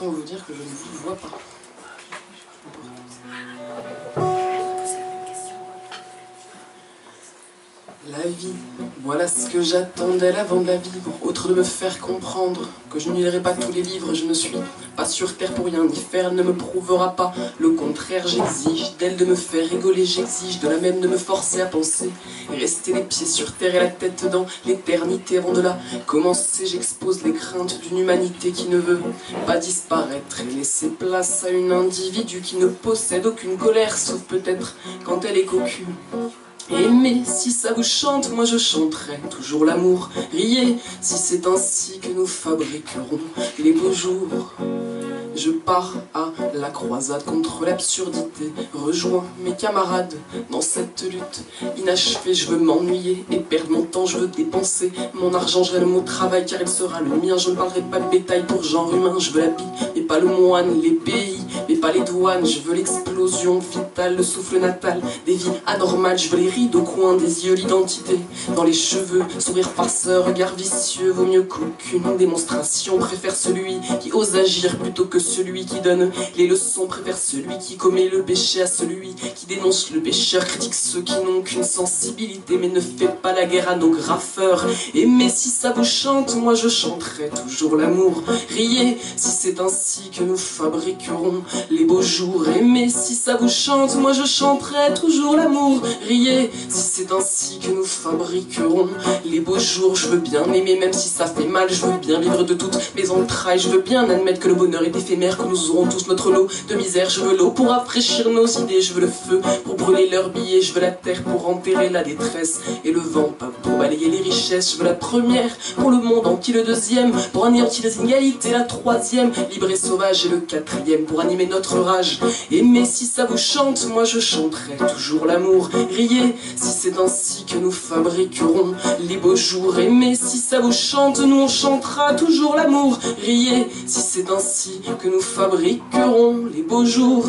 Autant vous dire que je ne vous vois pas. La vie, voilà ce que j'attendais avant de la vivre. Autre de me faire comprendre que je ne lirai pas tous les livres. Je ne suis pas sur terre pour rien y faire. Elle ne me prouvera pas le contraire. J'exige d'elle de me faire rigoler. J'exige de la même de me forcer à penser et rester les pieds sur terre et la tête dans l'éternité. Avant de là commencer, j'expose les craintes d'une humanité qui ne veut pas disparaître et laisser place à un individu qui ne possède aucune colère, sauf peut-être quand elle est cocu. Aimez, si ça vous chante, moi je chanterai toujours l'amour. Riez, si c'est ainsi que nous fabriquerons les beaux jours. Je pars à la croisade contre l'absurdité. Rejoins mes camarades dans cette lutte inachevée. Je veux m'ennuyer et perdre mon temps. Je veux dépenser mon argent. Je veux le mot travail car il sera le mien. Je ne parlerai pas de bétail pour genre humain. Je veux la bille mais pas le moine. Les pays mais pas les douanes. Je veux l'explosion vitale, le souffle natal des vies anormales. Je veux les rides au coin des yeux, l'identité dans les cheveux. Sourire farceur, regard vicieux. Vaut mieux qu'aucune démonstration. Préfère celui qui ose agir plutôt que celui qui donne les leçons. Préfère celui qui commet le péché à celui qui dénonce le pécheur. Critique ceux qui n'ont qu'une sensibilité mais ne fait pas la guerre à nos graffeurs. Aimez, si ça vous chante, moi je chanterai toujours l'amour. Riez, si c'est ainsi que nous fabriquerons les beaux jours. Aimez, si ça vous chante, moi je chanterai toujours l'amour. Riez, si c'est ainsi que nous fabriquerons les beaux jours. Je veux bien aimer même si ça fait mal. Je veux bien vivre de toutes mes entrailles. Je veux bien admettre que le bonheur est éphémère, que nous aurons tous notre lot de misère. Je veux l'eau pour rafraîchir nos idées. Je veux le feu pour brûler leurs billets. Je veux la terre pour enterrer la détresse et le vent pas pour balayer les richesses. Je veux la première pour le monde entier, le deuxième pour anéantir les inégalités, la troisième libre et sauvage et le quatrième pour animer notre rage. Aimez, si ça vous chante, moi je chanterai toujours l'amour. Riez, si c'est ainsi que nous fabriquerons les beaux jours. Aimez, si ça vous chante, nous on chantera toujours l'amour. Riez, si c'est ainsi que nous fabriquerons les beaux jours.